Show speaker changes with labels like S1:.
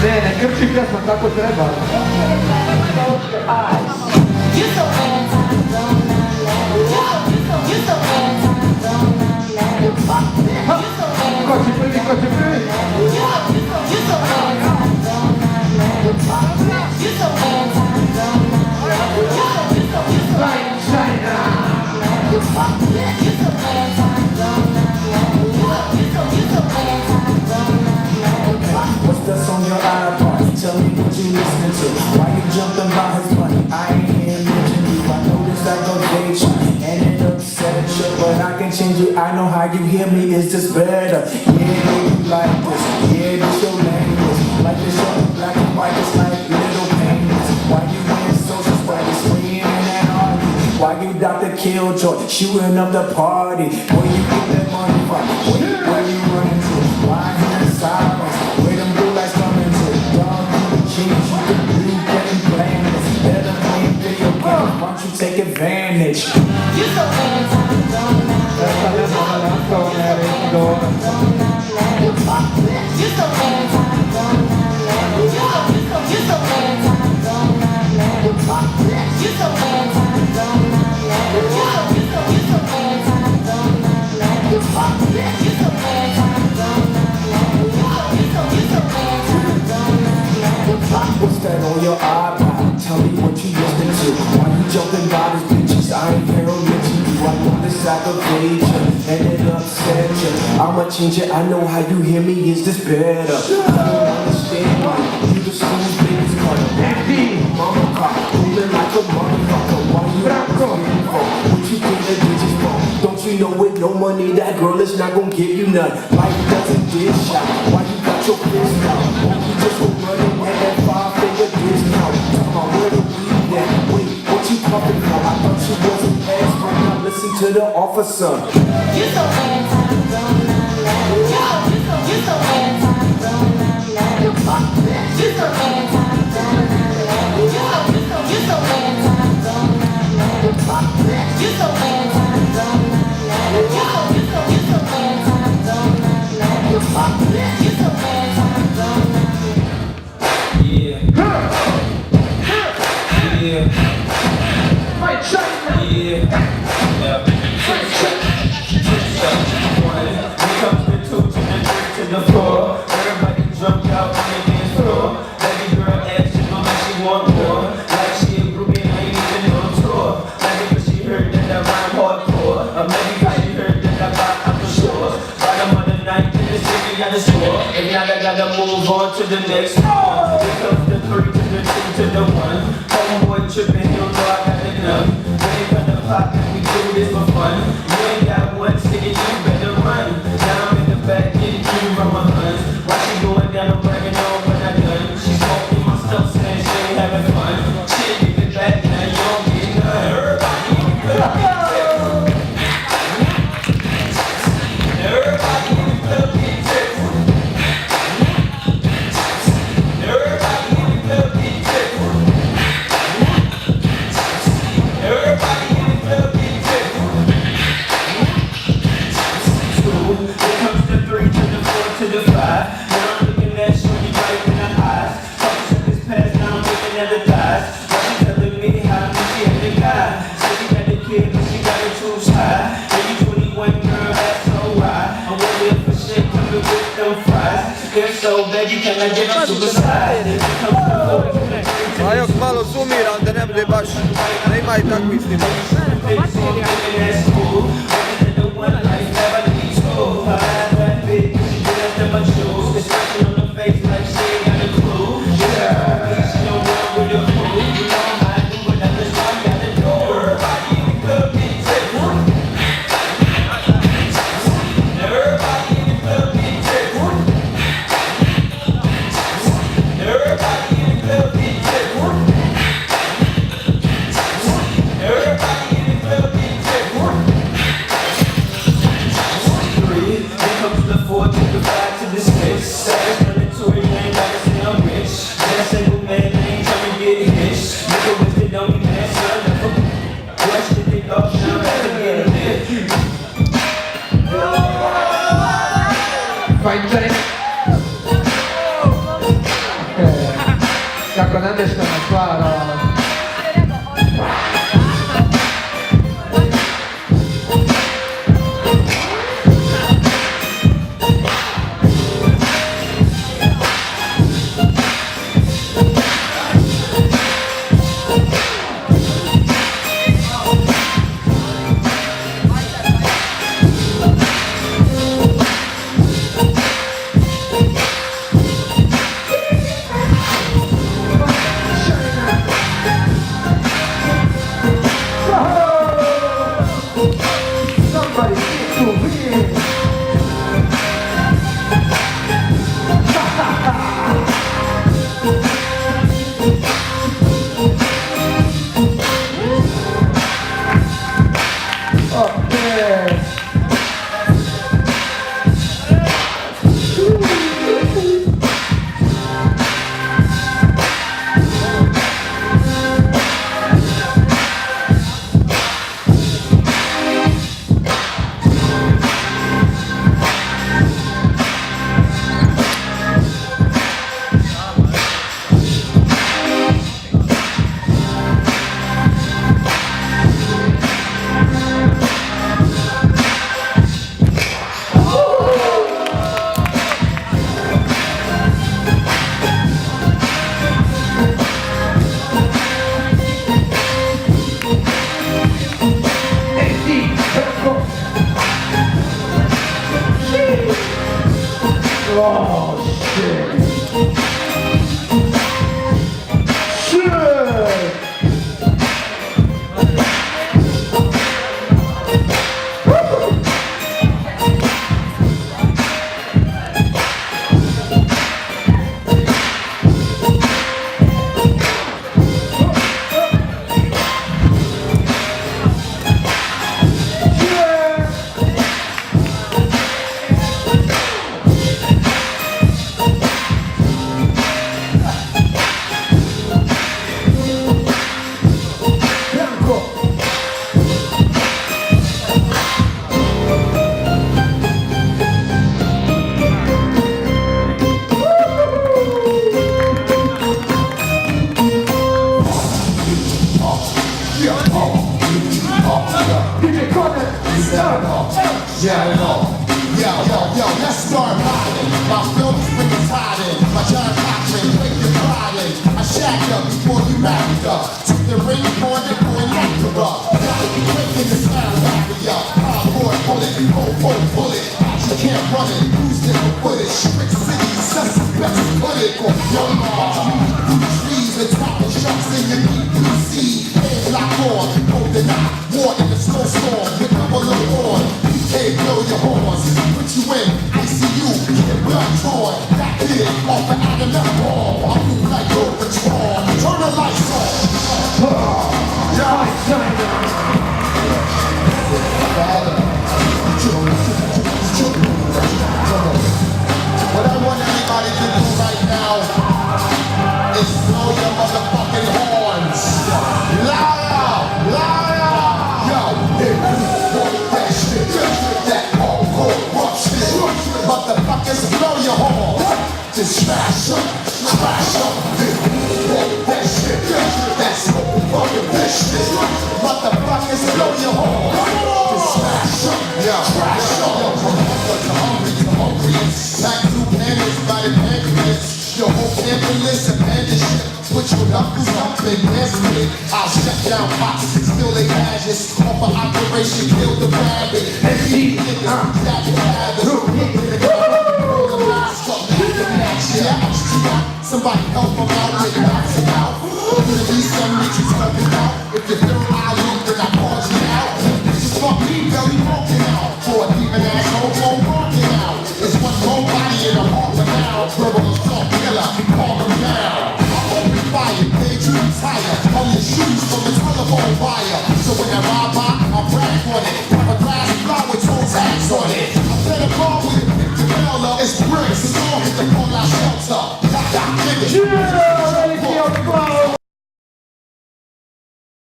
S1: Bene, krči pjesma, tako treba. Ko će prvi, ko će prvi?
S2: What's that on your iPod? Tell me what you listening to. Why you jumping by his money? I ain't here mention you. I know this like a gauge and it upset you, but I can change you. I know how you hear me. Is this better? Yeah, you like this. Yeah, this your language. Like this show, black and white, it's like little payments. Why you in social studies, screaming and arguing? Why you Dr. Killjoy, shooting up the party? Where you get that money from? Where you running to? Why here in silence? Where them blue lights coming to? Dog in the jeans, you can do getting blameless. Better playing video games, why don't you take advantage?
S3: You so
S2: What's that on your iPod? Tell me what you listening to. Why you jumping by these bitches? I ain't here to mention you. I know this aggravation and it upset you. I'ma change it. I know how you hear me. Is this better? I don't understand you. You the school's biggest cutter. Mama car, moving like a motherfucker. Why you asking for? What you think that bitches for? Don't you know with no money that girl is not gonna give you none? Life doesn't dish out. Why you got your fist out? You just go running at that 5-finger discount. Talk about where the weed at? Wait, what you talking about? I thought you wasn't ass, but now listen to the officer.
S3: You so
S4: Everybody jumped out on the dance floor. Baby girl asked you like she want more. Like she a groupie and ain't even on tour. Maybe cause she heard that I rhyme hardcore. Or maybe cause she heard that I buy out the shores. Bottom of the night in the city at the shore. And now I gotta move on to the next one. Here comes the 3 to the 2 to the 1. Homeboy tripping, he don't know I got enough. Ready for the pop and we do this for fun. You ain't got one ticket, you better run. Now I'm in the back getting through from my huns. Why she going down and bragging on when I done? She smoking my stuff saying she ain't having fun. She give it back, now you don't get none. Everybody in the club get tipped. Everybody in the club get tipped. Everybody in the club get tipped. Everybody in the club get tipped. Here comes the 3 to the 4 to the 5. Now I'm looking at shorty right in the eyes. Couple seconds past, now I'm looking at the thighs. Why she telling me how much she had the guy? Said she got the kid, but she got her tools high. Yeah, you 21, girl, that's so right. I'm waiting for shit coming with them fries. If so, baby, can I get a suicide? Here comes the 4 to the 3 to
S1: A još malo zoomiram da ne bude baš, da ima i takvi snimaka.
S4: Here comes the 4 to the 5 to the 6. 7 to the 2, you ain't gotta say I'm
S3: Kako namještena stvar. Somebody get to win. Up there. Oh shit. Shit.
S5: Yo, let's start riding. My film is bringing tide in. My John Cochran, break your pride in. I shacked up before you married up. Took the ring on the boy actor up. Got to be breaking the sound barrier. Hardcore bullet, bullet. You can't run it, who's never put it? Strict city, suspects put it. Young Mars, through trees and topping sharks in your DPC. Head lock on, golden eye, war in the snowstorm. With double on, PK blow your horns. Put you in ICU, get blood drawn. Back hit it off the out of that ball. I move like your patrol. Turn the lights on. What I want everybody to do right now is blow your motherfucking horns. Liar! Yo, if you want that shit, that hardcore rough shit, motherfuckers blow your horns. Just smash up, crash up. If you want that shit, that's fucking this shit, motherfuckers blow your horns. Just smash up, crash up. Hungry. Back to panics by the pancreas. Your whole ambulance and bandage. Put your knuckles up and dance with it. I'll shut down boxes, still they gadgets. Off an operation, kill the rabbit. And he niggas, that you have it.